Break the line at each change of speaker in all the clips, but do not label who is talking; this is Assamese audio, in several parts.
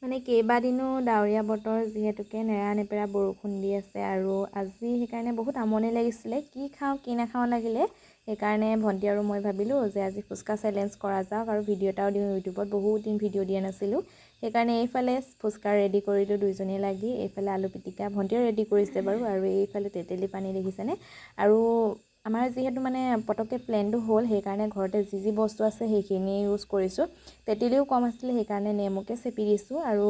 মানে কেইবাদিনো ডাৱৰীয়া বতৰ যিহেতুকে নেৰানেপেৰা বৰষুণ দি আছে আৰু আজি সেইকাৰণে বহুত আমনি লাগিছিলে কি খাওঁ কি নাখাওঁ লাগিলে সেইকাৰণে ভণ্টি আৰু মই ভাবিলোঁ যে আজি ফুচকা চেলেঞ্জ কৰা যাওক আৰু ভিডিঅ' এটাও দিওঁ ইউটিউবত বহুত দিন ভিডিঅ' দিয়া নাছিলোঁ সেইকাৰণে এইফালে ফুচকা ৰেডি কৰিলোঁ দুইজনী লাগি এইফালে আলু পিটিকা ভণ্টিও ৰেডি কৰিছে বাৰু আৰু এইফালে তেতেলী পানী দেখিছেনে আৰু আমাৰ যিহেতু মানে পটককৈ প্লেনটো হ'ল সেইকাৰণে ঘৰতে যি বস্তু আছে সেইখিনি ইউজ কৰিছোঁ তেতেলীও কম আছিলে সেইকাৰণে নেমুকে চেপি দিছোঁ আৰু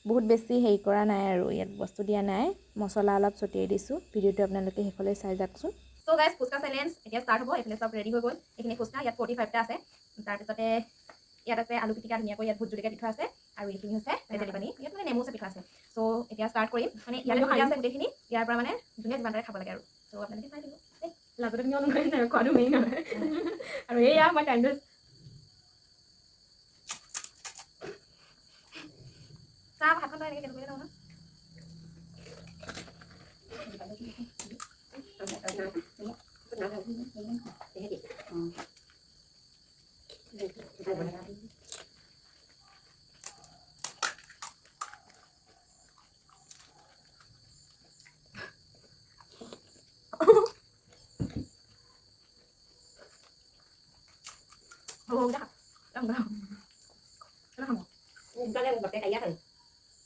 বহুত বেছি হেৰি কৰা নাই আৰু ইয়াত বস্তু দিয়া নাই মছলা অলপ ছটিয়াই দিছোঁ ভিডিঅ'টো আপোনালোকে শেষলৈ চাই যাওকচোন
সো গাইজ ফুচকা চেলেঞ্জ এতিয়া ষ্টাৰ্ট হ'ব এইফালে চব ৰেডি হৈ গ'ল এইখিনি ফুচকা ইয়াত 45টা আছে তাৰপিছতে ইয়াত আছে আলু পিটিকা ধুনীয়াকৈ ইয়াত ভোট জলকীয়া দি থোৱা আছে আৰু এইখিনি হৈছে তেতেলী পানী ইয়াত মানে নেমু চেপি থোৱা আছে চ' এতিয়া ষ্টাৰ্ট কৰিম মানে ইয়াতে দিয়া আছে গোটেইখিনি ইয়াৰ পৰা মানে ধুনীয়া যিমান দৰে খাব লাগে আৰু চ' আপোনালোকে চাই দিব লাভতে তুমি অনুমান নাই খোৱাটো মেইন হয় আৰু এয়া মই টাইমটো চাহ ভাতখন তই এনেকৈ কেনেকৈ লওঁ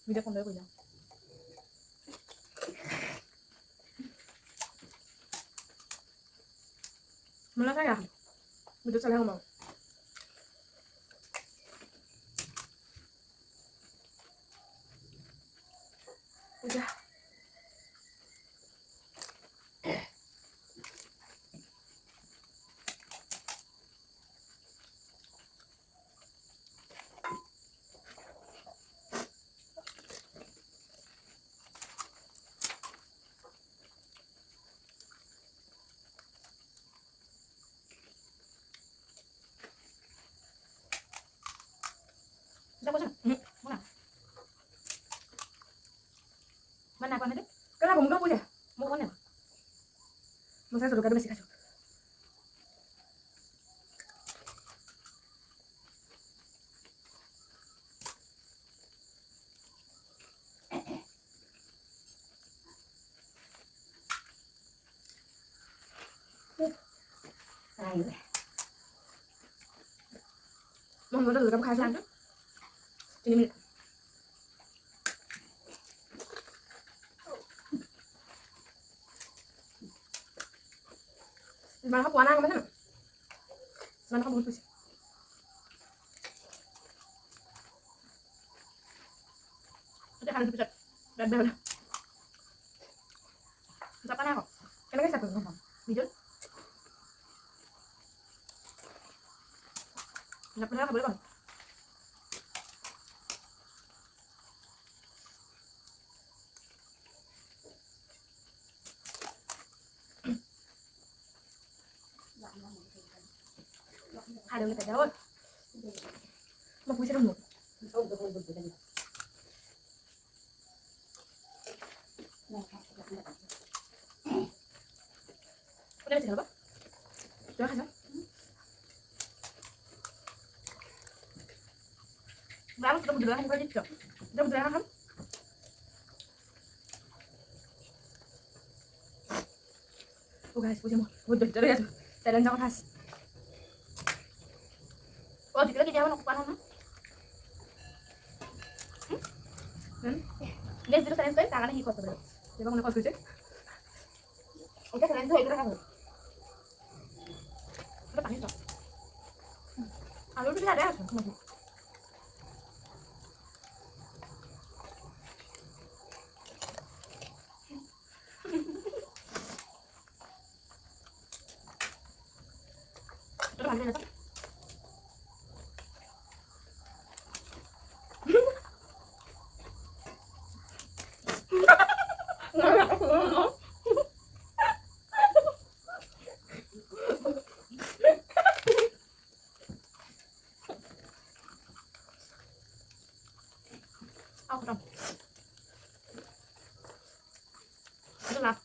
video con đỡ của nhau mà nó thấy à mình được sao không mà ôi da Sao mana apa nanti? Kenapa kamu punya? Mau mana? Mau saya suruh kado besi kasih. Mau udah dulu kamu kasih lanjut. Ini menit. Mana kamu warna kemana? Mana kamu punya? Ada harus bisa. Dah. Siapa nak? Kenapa siapa ngomong? Video? Nggak pernah boleh bang. Hai đứa người ta đâu? Mà quý sẽ đâu nữa? Udah bisa apa? Udah kan? Berapa sudah berjalan kan juga? Udah berjalan kan? Oh guys, punya mau, udah jadi ya, saya dan jangan khas. Oh, dikira lagi dia mau kupan mana? Guys, dulu saya tuh tangannya hikos sebenarnya. Coba mau kos kucing. Oke, kalian tuh itu kan? Udah panik kok. Aduh, udah ada ya, masih. Udah panik ya, Aku dong. Itu lah.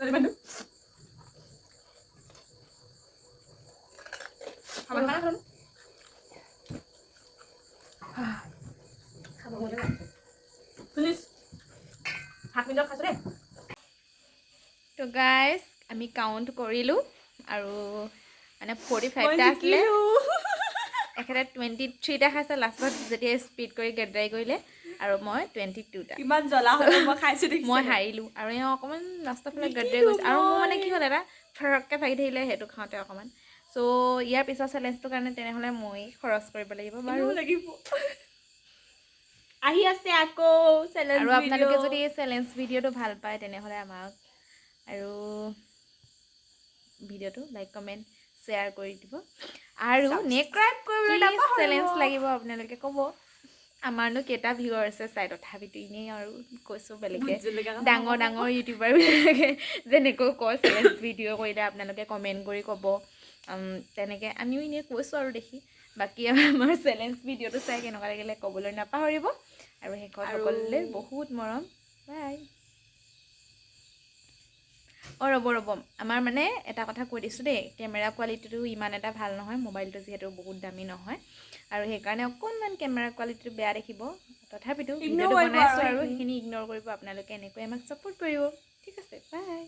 Dari mana? Mana kan? Minute খাইছোঁ দেই
তো গাইজ আমি কাউণ্ট কৰিলোঁ আৰু মানে 45টা আছিলে এখেতে 23টা খাইছে লাষ্টত যেতিয়া স্পীড কৰি গেড্ৰাই কৰিলে আৰু মই 22টা
ইমান জ্বলা হ'লেও মই খাইছোঁ
মই হাৰিলোঁ আৰু এওঁ অকণমান লাষ্টৰ ফালে গেড্ৰাই কৰিছে আৰু মোৰ মানে কি হ'ল এটা ফৰককৈ ভাগি থাকিলে সেইটো খাওঁতে অকণমান চ' ইয়াৰ পিছৰ চেলেঞ্জটোৰ কাৰণে তেনেহ'লে মই খৰচ কৰিব লাগিব বাৰু
আহি আছে আকৌ চেলেঞ্জ
আৰু আপোনালোকে যদি এই চেলেঞ্জ ভিডিঅ'টো ভাল পায় তেনেহ'লে আমাক আৰু ভিডিঅ'টো লাইক কমেণ্ট শ্বেয়াৰ কৰি দিব আৰু
সাবস্ক্ৰাইব কৰিবলৈ
নেক্সট
নাপাহৰিব
চেলেঞ্জ লাগিব আপোনালোকে ক'ব আমাৰনো কেইটা ভিউৱাৰ আছে চাই তথাপিতো এনেই আৰু কৈছোঁ বেলেগে ডাঙৰ ডাঙৰ ইউটিউবাৰবিলাকে যেনেকৈ কয় চেলেঞ্জ ভিডিঅ' কৰিলে আপোনালোকে কমেণ্ট কৰি ক'ব তেনেকৈ আমিও এনেই কৈছোঁ আৰু দেখি বাকী আমাৰ চেলেঞ্জ ভিডিঅ'টো চাই কেনেকুৱা লাগিলে ক'বলৈ নাপাহৰিব আৰু শেষত সকলোলৈ বহুত মৰম বাই অঁ ৰ'ব আমাৰ মানে এটা কথা কৈ দিছোঁ দেই কেমেৰা কোৱালিটিটো ইমান এটা ভাল নহয় মোবাইলটো যিহেতু বহুত দামী নহয় আৰু সেইকাৰণে অকণমান কেমেৰা কোৱালিটিটো বেয়া দেখিব তথাপিতো ভিডিঅ'টো বনাইছোঁ আৰু সেইখিনি ইগন'ৰ কৰিব আপোনালোকে এনেকৈ আমাক ছাপোৰ্ট কৰিব ঠিক আছে বাই